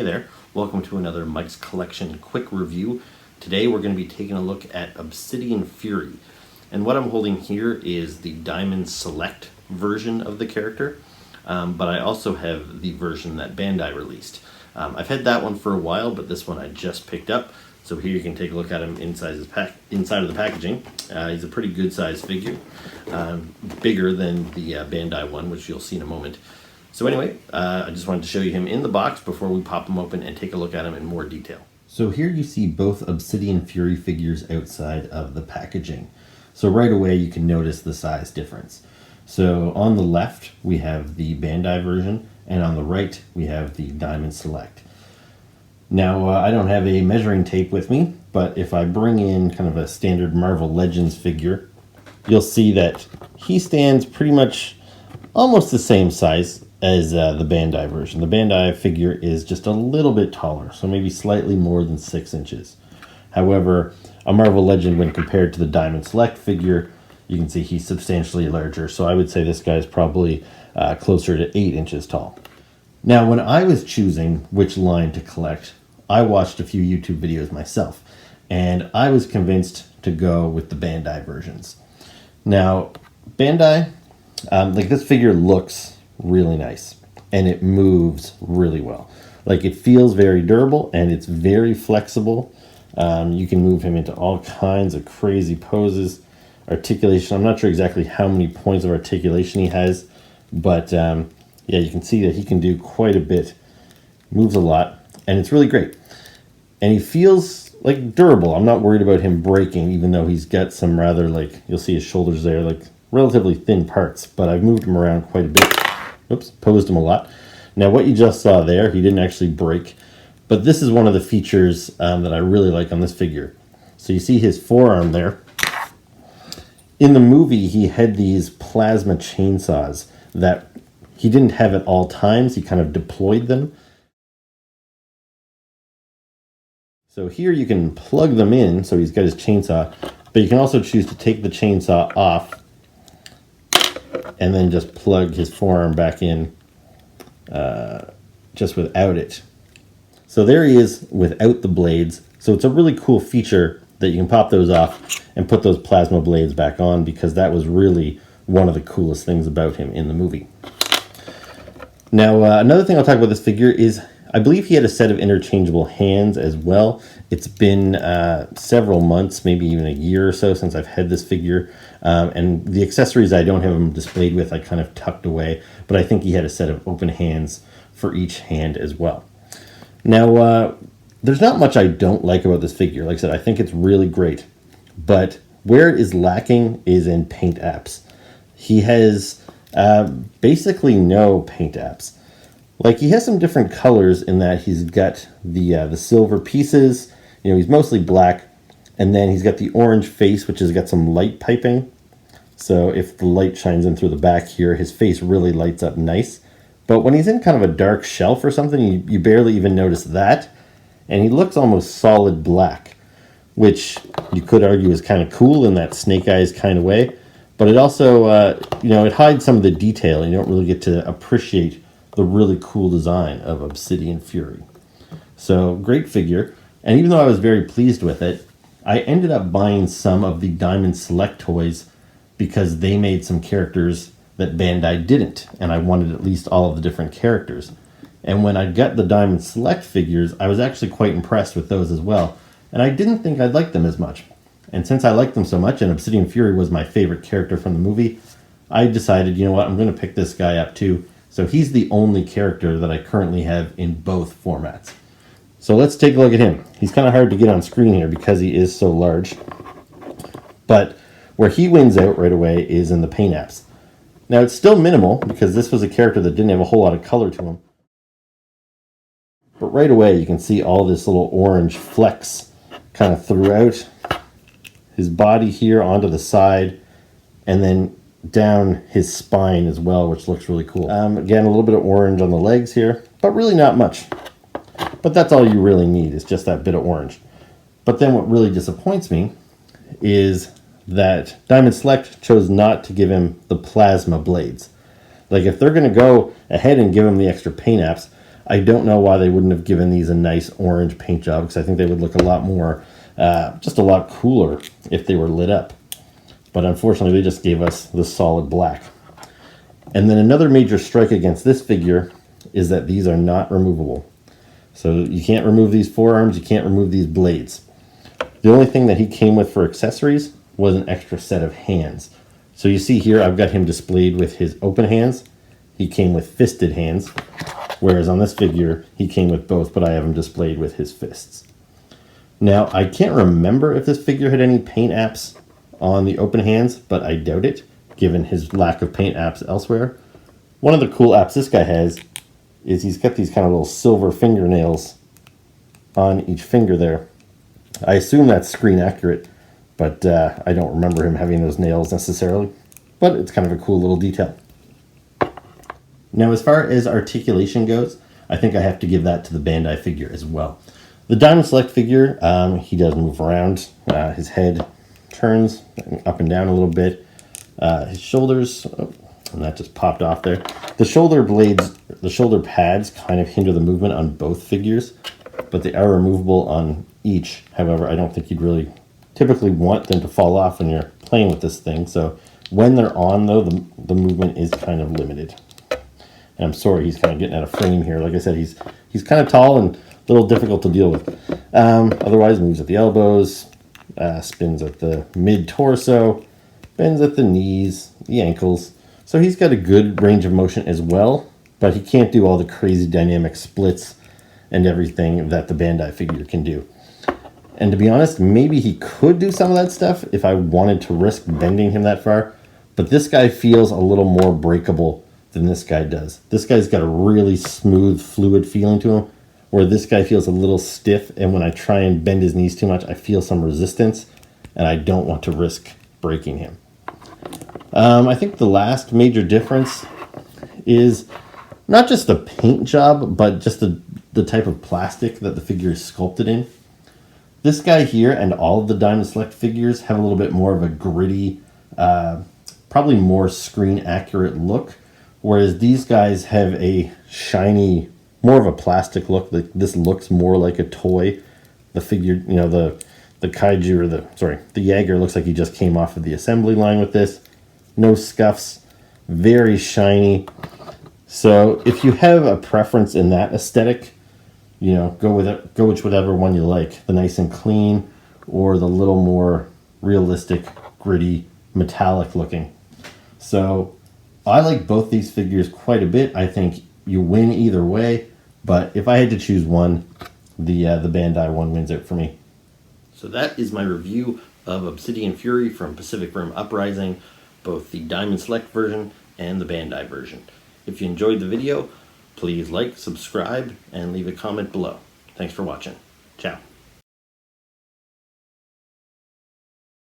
Hey there, welcome to another Mike's Collection quick review. Today we're going to be taking a look at Obsidian Fury. And what I'm holding here is the Diamond Select version of the character, but I also have the version that Bandai released. I've had that one for a while, but this one I just picked up. So here you can take a look at him inside of the packaging. He's a pretty good sized figure, bigger than the Bandai one, which you'll see in a moment. So anyway, I just wanted to show you him in the box before we pop him open and take a look at him in more detail. So here you see both Obsidian Fury figures outside of the packaging. So right away you can notice the size difference. So on the left we have the Bandai version, and on the right we have the Diamond Select. Now I don't have a measuring tape with me, but if I bring in kind of a standard Marvel Legends figure, you'll see that he stands pretty much almost the same size as the Bandai version. The Bandai figure is just a little bit taller, so maybe slightly more than 6 inches. However, a Marvel Legend, when compared to the Diamond Select figure, you can see he's substantially larger, so I would say this guy's probably closer to 8 inches tall. Now, when I was choosing which line to collect, I watched a few YouTube videos myself, and I was convinced to go with the Bandai versions. Now, Bandai, like this figure looks really nice, and it moves really well. Like, it feels very durable, and it's very flexible. You can move him into all kinds of crazy poses. Articulation, I'm not sure exactly how many points of articulation he has, but yeah, you can see that he can do quite a bit. Moves a lot, and it's really great. And he feels like durable. I'm not worried about him breaking, even though he's got some rather, like, you'll see his shoulders there, like relatively thin parts, but I've moved him around quite a bit. Oops, posed him a lot. Now what you just saw there, he didn't actually break, but this is one of the features that I really like on this figure. So you see his forearm there. In the movie, he had these plasma chainsaws that he didn't have at all times. He kind of deployed them. So here you can plug them in, so he's got his chainsaw, but you can also choose to take the chainsaw off and then just plug his forearm back in just without it. So there he is without the blades. So it's a really cool feature that you can pop those off and put those plasma blades back on, because that was really one of the coolest things about him in the movie. Now, another thing I'll talk about this figure is I believe he had a set of interchangeable hands as well. It's been several months, maybe even a year or so since I've had this figure. And the accessories I don't have him displayed with, I kind of tucked away. But I think he had a set of open hands for each hand as well. Now, there's not much I don't like about this figure. Like I said, I think it's really great. But where it is lacking is in paint apps. He has basically no paint apps. Like, he has some different colors in that he's got the silver pieces. You know, he's mostly black. And then he's got the orange face, which has got some light piping. So if the light shines in through the back here, his face really lights up nice. But when he's in kind of a dark shelf or something, you barely even notice that. And he looks almost solid black, which you could argue is kind of cool in that Snake Eyes kind of way. But it also, you know, it hides some of the detail. You don't really get to appreciate the really cool design of Obsidian Fury. So, great figure. And even though I was very pleased with it, I ended up buying some of the Diamond Select toys because they made some characters that Bandai didn't, and I wanted at least all of the different characters. And when I got the Diamond Select figures, I was actually quite impressed with those as well, and I didn't think I'd like them as much. And since I liked them so much, and Obsidian Fury was my favorite character from the movie, I decided, you know what, I'm going to pick this guy up too. So he's the only character that I currently have in both formats. So let's take a look at him. He's kind of hard to get on screen here because he is so large. But where he wins out right away is in the paint apps. Now, it's still minimal because this was a character that didn't have a whole lot of color to him. But right away you can see all this little orange flecks kind of throughout his body here onto the side, and then down his spine as well, which looks really cool. Again, a little bit of orange on the legs here, but really not much. But that's all you really need, is just that bit of orange. But then what really disappoints me is that Diamond Select chose not to give him the plasma blades. Like, if they're going to go ahead and give him the extra paint apps, I don't know why they wouldn't have given these a nice orange paint job, because I think they would look a lot more, just a lot cooler if they were lit up. But unfortunately, they just gave us the solid black. And then another major strike against this figure is that these are not removable. So you can't remove these forearms, you can't remove these blades. The only thing that he came with for accessories was an extra set of hands. So you see here, I've got him displayed with his open hands. He came with fisted hands, whereas on this figure, he came with both, but I have him displayed with his fists. Now, I can't remember if this figure had any paint apps on the open hands, but I doubt it, given his lack of paint apps elsewhere. One of the cool apps this guy has is he's got these kind of little silver fingernails on each finger there. I assume that's screen accurate, but I don't remember him having those nails necessarily, but it's kind of a cool little detail. Now, as far as articulation goes, I think I have to give that to the Bandai figure as well. The Diamond Select figure, he does move around. His head turns up and down a little bit. His shoulders, oh, and that just popped off there. The shoulder blades, the shoulder pads kind of hinder the movement on both figures, but they are removable on each. However, I don't think you'd really typically want them to fall off when you're playing with this thing. So when they're on, though, the movement is kind of limited. And I'm sorry, he's kind of getting out of frame here. Like I said, he's kind of tall and a little difficult to deal with. Otherwise, moves at the elbows, spins at the mid-torso, bends at the knees, the ankles. So he's got a good range of motion as well, but he can't do all the crazy dynamic splits and everything that the Bandai figure can do. And to be honest, maybe he could do some of that stuff if I wanted to risk bending him that far, but this guy feels a little more breakable than this guy does. This guy's got a really smooth, fluid feeling to him, where this guy feels a little stiff, and when I try and bend his knees too much, I feel some resistance, and I don't want to risk breaking him. I think the last major difference is not just the paint job, but just the type of plastic that the figure is sculpted in. This guy here and all of the Diamond Select figures have a little bit more of a gritty, probably more screen accurate look, whereas these guys have a shiny, more of a plastic look. This looks more like a toy. The figure, you know, the kaiju, or the Jaeger looks like he just came off of the assembly line with this. No scuffs, very shiny. So if you have a preference in that aesthetic, you know, go with it. Go with whatever one you like. The nice and clean, or the little more realistic, gritty, metallic looking. So I like both these figures quite a bit. I think you win either way, but if I had to choose one, the Bandai one wins out for me. So that is my review of Obsidian Fury from Pacific Rim Uprising, both the Diamond Select version and the Bandai version. If you enjoyed the video, please like, subscribe, and leave a comment below. Thanks for watching. Ciao.